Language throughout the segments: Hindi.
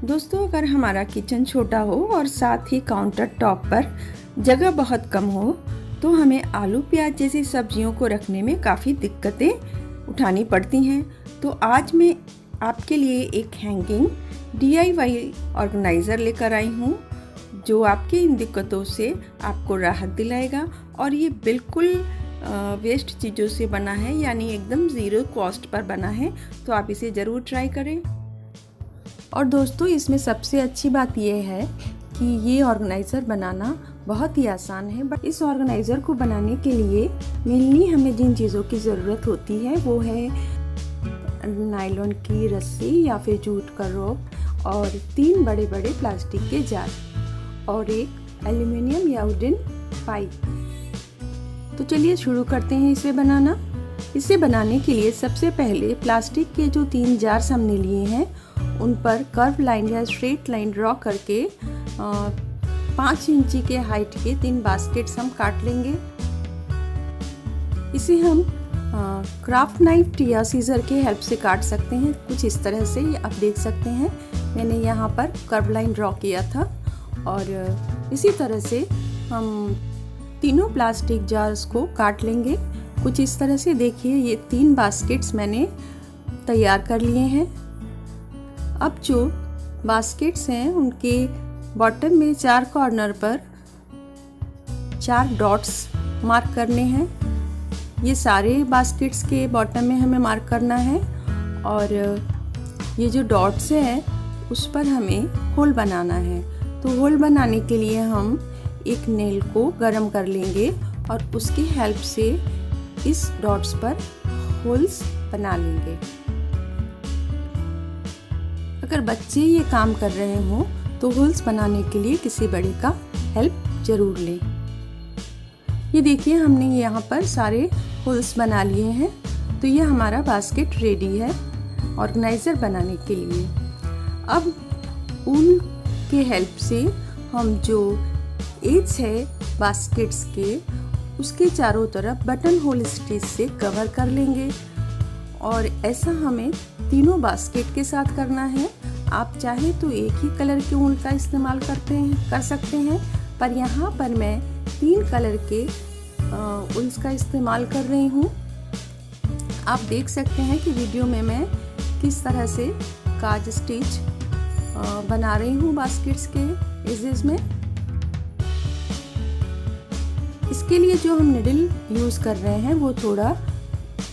दोस्तों, अगर हमारा किचन छोटा हो और साथ ही काउंटर टॉप पर जगह बहुत कम हो तो हमें आलू प्याज जैसी सब्जियों को रखने में काफ़ी दिक्कतें उठानी पड़ती हैं। तो आज मैं आपके लिए एक हैंगिंग DIY ऑर्गेनाइज़र लेकर आई हूँ जो आपकी इन दिक्कतों से आपको राहत दिलाएगा। और ये बिल्कुल वेस्ट चीज़ों से बना है, यानी एकदम ज़ीरो कॉस्ट पर बना है। तो आप इसे ज़रूर ट्राई करें। और दोस्तों, इसमें सबसे अच्छी बात यह है कि ये ऑर्गेनाइज़र बनाना बहुत ही आसान है। बट इस ऑर्गेनाइज़र को बनाने के लिए मेनली हमें जिन चीज़ों की ज़रूरत होती है वो है नायलॉन की रस्सी या फिर जूट का रोप और 3 बड़े बड़े प्लास्टिक के जार और एक एल्युमिनियम या वुडन पाइप। तो चलिए शुरू करते हैं इसे बनाना। इसे बनाने के लिए सबसे पहले प्लास्टिक के जो 3 जार्स हमने लिए हैं उन पर कर्व लाइन या स्ट्रेट लाइन ड्रॉ करके 5 इंची के हाइट के 3 बास्केट्स हम काट लेंगे। इसे हम क्राफ्ट नाइफ या सीजर के हेल्प से काट सकते हैं, कुछ इस तरह से। आप देख सकते हैं मैंने यहाँ पर कर्व लाइन ड्रॉ किया था। और इसी तरह से हम तीनों प्लास्टिक जार्स को काट लेंगे कुछ इस तरह से। देखिए, ये 3 बास्केट्स मैंने तैयार कर लिए हैं। अब जो बास्केट्स हैं उनके बॉटम में 4 कॉर्नर पर 4 डॉट्स मार्क करने हैं। ये सारे बास्केट्स के बॉटम में हमें मार्क करना है और ये जो डॉट्स हैं उस पर हमें होल बनाना है। तो होल बनाने के लिए हम एक नेल को गरम कर लेंगे और उसकी हेल्प से इस डॉट्स पर होल्स बना लेंगे। अगर बच्चे ये काम कर रहे हों तो होल्स बनाने के लिए किसी बड़े का हेल्प जरूर लें। ये देखिए, हमने यहाँ पर सारे होल्स बना लिए हैं। तो ये हमारा बास्केट रेडी है ऑर्गेनाइज़र बनाने के लिए। अब ऊन के हेल्प से हम जो एज है बास्केट्स के उसके चारों तरफ बटन होल स्टिच से कवर कर लेंगे। और ऐसा हमें तीनों बास्केट के साथ करना है। आप चाहे तो एक ही कलर के ऊन का इस्तेमाल कर सकते हैं, पर यहाँ पर मैं 3 कलर के ऊन्स का इस्तेमाल कर रही हूँ। आप देख सकते हैं कि वीडियो में मैं किस तरह से काज स्टिच बना रही हूँ बास्केट्स के एजेस में। इसके लिए जो हम निडल यूज़ कर रहे हैं वो थोड़ा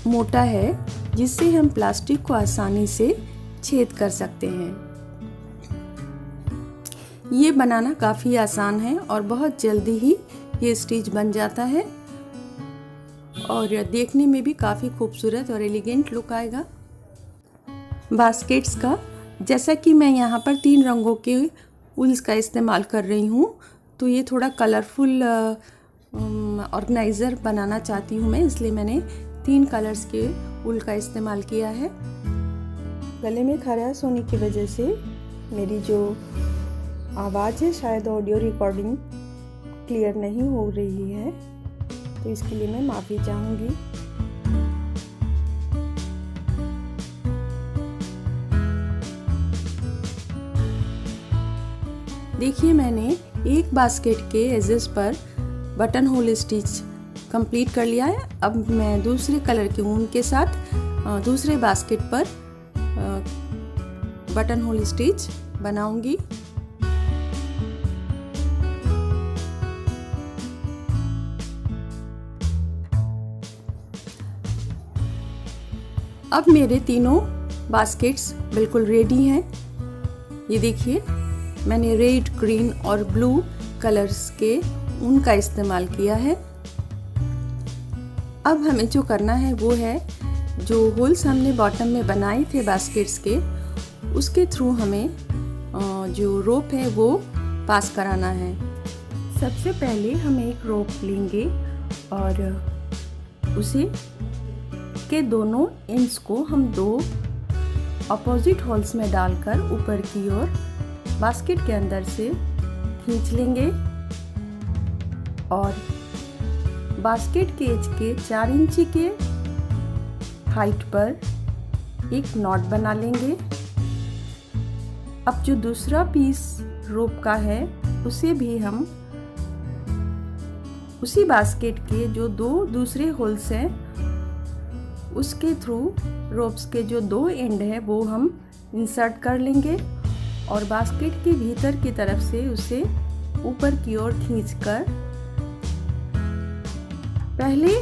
मोटा है, जिससे हम प्लास्टिक को आसानी से छेद कर सकते हैं। ये बनाना काफ़ी आसान है और बहुत जल्दी ही ये स्टिच बन जाता है और देखने में भी काफ़ी खूबसूरत और एलिगेंट लुक आएगा बास्केट्स का। जैसा कि मैं यहाँ पर 3 रंगों के वूल्स का इस्तेमाल कर रही हूँ, तो ये थोड़ा कलरफुल ऑर्गेनाइज़र बनाना चाहती हूँ मैं, इसलिए मैंने 3 कलर्स के वूल का इस्तेमाल किया है। गले में खराश होने की वजह से मेरी जो आवाज़ है शायद ऑडियो रिकॉर्डिंग क्लियर नहीं हो रही है, तो इसके लिए मैं माफ़ी चाहूँगी। देखिए, मैंने एक बास्केट के एजेस पर बटन होल स्टिच कंप्लीट कर लिया है। अब मैं दूसरे कलर के ऊन के साथ दूसरे बास्केट पर बटन होल स्टिच बनाऊंगी। अब मेरे तीनों बास्केट्स बिल्कुल रेडी हैं। ये देखिए, मैंने रेड, ग्रीन और ब्लू कलर्स के ऊन का इस्तेमाल किया है। अब हमें जो करना है वो है जो होल्स हमने बॉटम में बनाए थे बास्केट्स के, उसके थ्रू हमें जो रोप है वो पास कराना है। सबसे पहले हम एक रोप लेंगे और उसे के दोनों एंड्स को हम 2 अपोजिट होल्स में डालकर ऊपर की ओर बास्केट के अंदर से खींच लेंगे और बास्केट के एज के 4 इंची के हाइट पर एक नॉट बना लेंगे। अब जो दूसरा पीस रोप का है उसे भी हम उसी बास्केट के जो दो दूसरे होल्स हैं उसके थ्रू रोप्स के जो दो एंड है वो हम इंसर्ट कर लेंगे और बास्केट के भीतर की तरफ से उसे ऊपर की ओर खींचकर पहले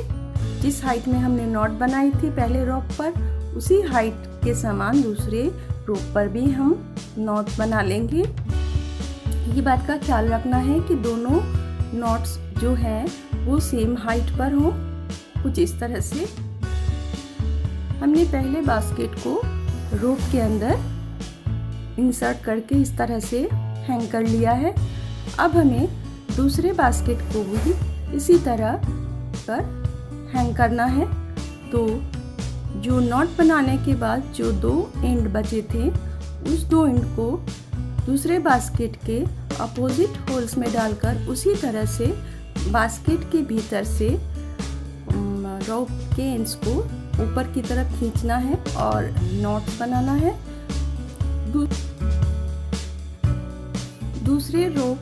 जिस हाइट में हमने नॉट बनाई थी पहले रोप पर उसी हाइट के समान दूसरे रोप पर भी हम नॉट बना लेंगे। ये बात का ख्याल रखना है कि दोनों नॉट्स जो है वो सेम हाइट पर हो। कुछ इस तरह से हमने पहले बास्केट को रोप के अंदर इंसर्ट करके इस तरह से हैंग कर लिया है। अब हमें दूसरे बास्केट को भी इसी तरह पर हैंग करना है। तो जो नॉट बनाने के बाद जो दो एंड बचे थे उस दो एंड को दूसरे बास्केट के अपोजिट होल्स में डालकर उसी तरह से बास्केट के भीतर से रोप के एंड्स को ऊपर की तरफ खींचना है और नॉट बनाना है। दूसरे रोप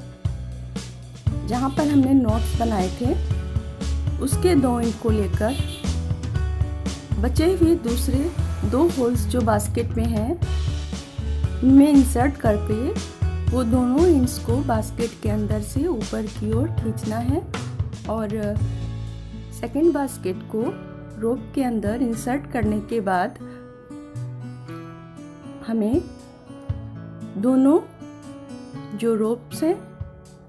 जहाँ पर हमने नॉट्स बनाए थे उसके दो एंड को लेकर बचे हुए दूसरे दो होल्स जो बास्केट में हैं उनमें इंसर्ट करके वो दोनों एंड्स को बास्केट के अंदर से ऊपर की ओर खींचना है और सेकेंड बास्केट को रोप के अंदर इंसर्ट करने के बाद हमें दोनों जो रोप्स हैं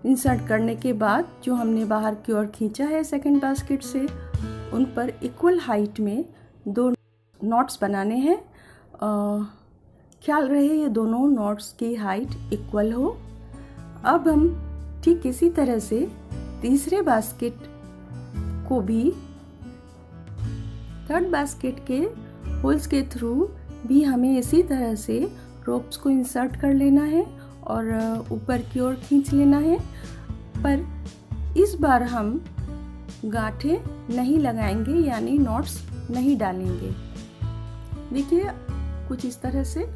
इंसर्ट करने के बाद जो हमने बाहर की ओर खींचा है सेकेंड बास्केट से उन पर इक्वल हाइट में दो नॉट्स बनाने हैं। ख्याल रहे ये दोनों नॉट्स की हाइट इक्वल हो। अब हम ठीक इसी तरह से तीसरे बास्केट को भी थर्ड बास्केट के होल्स के थ्रू भी हमें इसी तरह से रोप्स को इंसर्ट कर लेना है और ऊपर की ओर खींच लेना है। पर इस बार हम गांठें नहीं लगाएंगे यानी नॉट्स नहीं डालेंगे। देखिए कुछ इस तरह से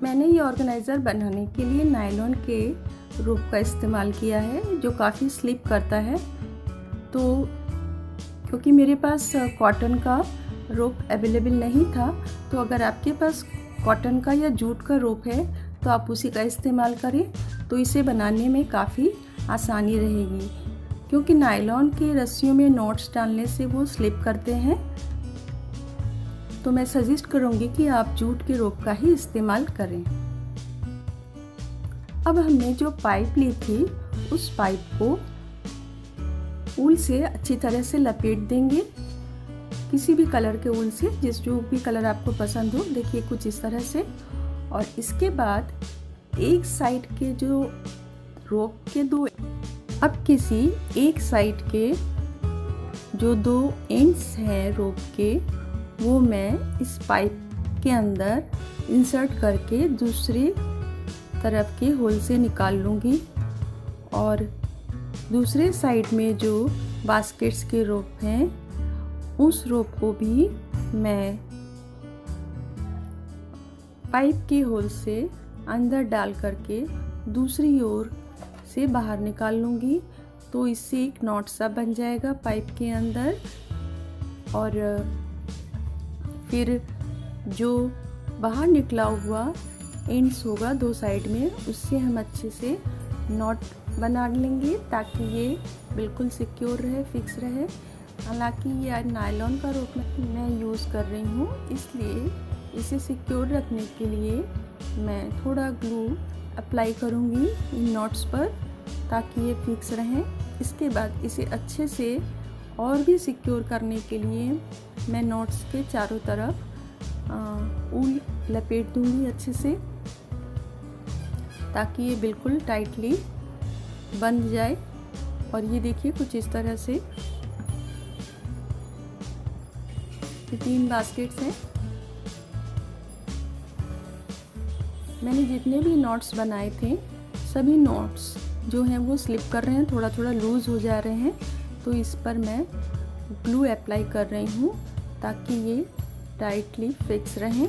मैंने ये ऑर्गेनाइज़र बनाने के लिए नायलॉन के रोप का इस्तेमाल किया है जो काफ़ी स्लिप करता है। तो क्योंकि मेरे पास कॉटन का रोप अवेलेबल नहीं था तो अगर आपके पास कॉटन का या जूट का रोप है तो आप उसी का इस्तेमाल करें तो इसे बनाने में काफ़ी आसानी रहेगी क्योंकि नायलॉन की रस्सियों में नॉट्स डालने से वो स्लिप करते हैं। तो मैं सजेस्ट करूँगी कि आप जूट के रोप का ही इस्तेमाल करें। अब हमने जो पाइप ली थी उस पाइप को ऊल से अच्छी तरह से लपेट देंगे, किसी भी कलर के ऊल से, जो भी कलर आपको पसंद हो। देखिए कुछ इस तरह से। और इसके बाद एक साइड के जो रोप के दो, अब किसी एक साइड के जो दो एंड्स हैं रोप के वो मैं इस पाइप के अंदर इंसर्ट करके दूसरी तरफ के होल से निकाल लूँगी और दूसरे साइड में जो बास्केट्स के रोप हैं उस रोप को भी मैं पाइप के होल से अंदर डाल करके दूसरी ओर से बाहर निकाल लूँगी। तो इससे एक नॉट सा बन जाएगा पाइप के अंदर और फिर जो बाहर निकला हुआ एंड्स होगा दो साइड में उससे हम अच्छे से नॉट बना लेंगे ताकि ये बिल्कुल सिक्योर रहे, फिक्स रहे। हालांकि ये नायलॉन का रोप मैं यूज़ कर रही हूँ इसलिए इसे सिक्योर रखने के लिए मैं थोड़ा ग्लू अप्लाई करूँगी इन नॉट्स पर ताकि ये फिक्स रहें। इसके बाद इसे अच्छे से और भी सिक्योर करने के लिए मैं नॉट्स के चारों तरफ ऊल लपेट दूँगी अच्छे से ताकि ये बिल्कुल टाइटली बंध जाए। और ये देखिए कुछ इस तरह से ये 3 बास्केट्स हैं। मैंने जितने भी नॉट्स बनाए थे सभी नॉट्स जो हैं वो स्लिप कर रहे हैं, थोड़ा थोड़ा लूज़ हो जा रहे हैं। तो इस पर मैं ग्लू अप्लाई कर रही हूँ ताकि ये टाइटली फिक्स रहें।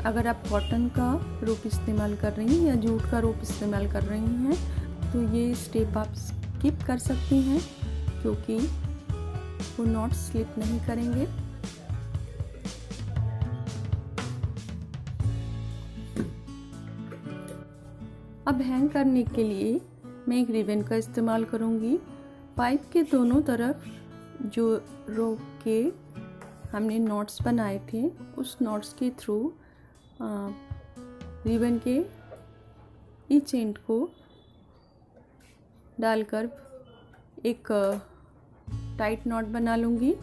अगर आप कॉटन का रोप इस्तेमाल कर रही हैं या जूट का रोप इस्तेमाल कर रही हैं तो ये स्टेप आप स्किप कर सकती हैं, क्योंकि वो नॉट स्लिप नहीं करेंगे। अब हैंग करने के लिए मैं एक रिबन का इस्तेमाल करूँगी। पाइप के दोनों तरफ जो रोप के हमने नॉट्स बनाए थे उस नॉट्स के थ्रू रिबन के ईच एंड को डालकर एक टाइट नॉट बना लूँगी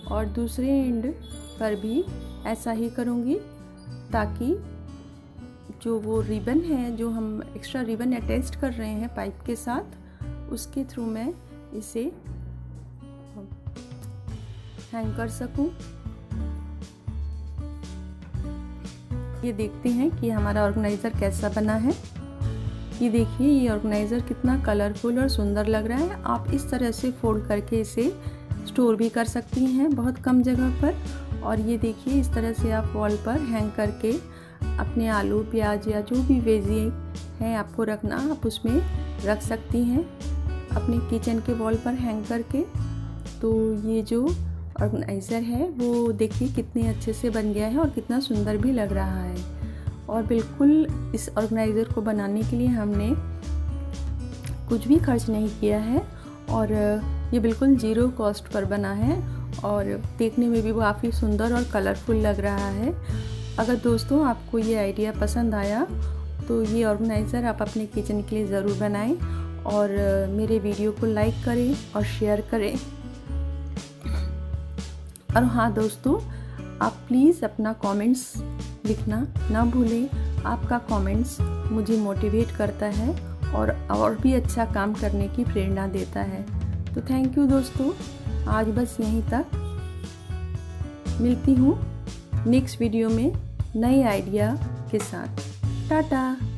और दूसरे एंड पर भी ऐसा ही करूँगी, ताकि जो वो रिबन है, जो हम एक्स्ट्रा रिबन अटैच कर रहे हैं पाइप के साथ, उसके थ्रू मैं इसे हैंग कर सकूं। ये देखते हैं कि हमारा ऑर्गेनाइज़र कैसा बना है। ये देखिए, ये ऑर्गेनाइज़र कितना कलरफुल और सुंदर लग रहा है। आप इस तरह से फोल्ड करके इसे स्टोर भी कर सकती हैं बहुत कम जगह पर। और ये देखिए, इस तरह से आप वॉल पर हैंग करके अपने आलू प्याज या जो भी वेजी है आपको रखना, आप उसमें रख सकती हैं अपने किचन के वॉल पर हैंग करके। तो ये जो ऑर्गेनाइज़र है वो देखिए कितने अच्छे से बन गया है और कितना सुंदर भी लग रहा है। और बिल्कुल इस ऑर्गेनाइज़र को बनाने के लिए हमने कुछ भी खर्च नहीं किया है और ये बिल्कुल ज़ीरो कॉस्ट पर बना है और देखने में भी काफ़ी सुंदर और कलरफुल लग रहा है। अगर दोस्तों आपको ये आइडिया पसंद आया तो ये ऑर्गेनाइज़र आप अपने किचन के लिए ज़रूर बनाएं और मेरे वीडियो को लाइक करें और शेयर करें। और हाँ दोस्तों, आप प्लीज़ अपना कमेंट्स लिखना ना भूलें। आपका कमेंट्स मुझे मोटिवेट करता है और भी अच्छा काम करने की प्रेरणा देता है। तो थैंक यू दोस्तों, आज बस यहीं तक। मिलती हूँ नेक्स्ट वीडियो में नए आइडिया के साथ। टाटा।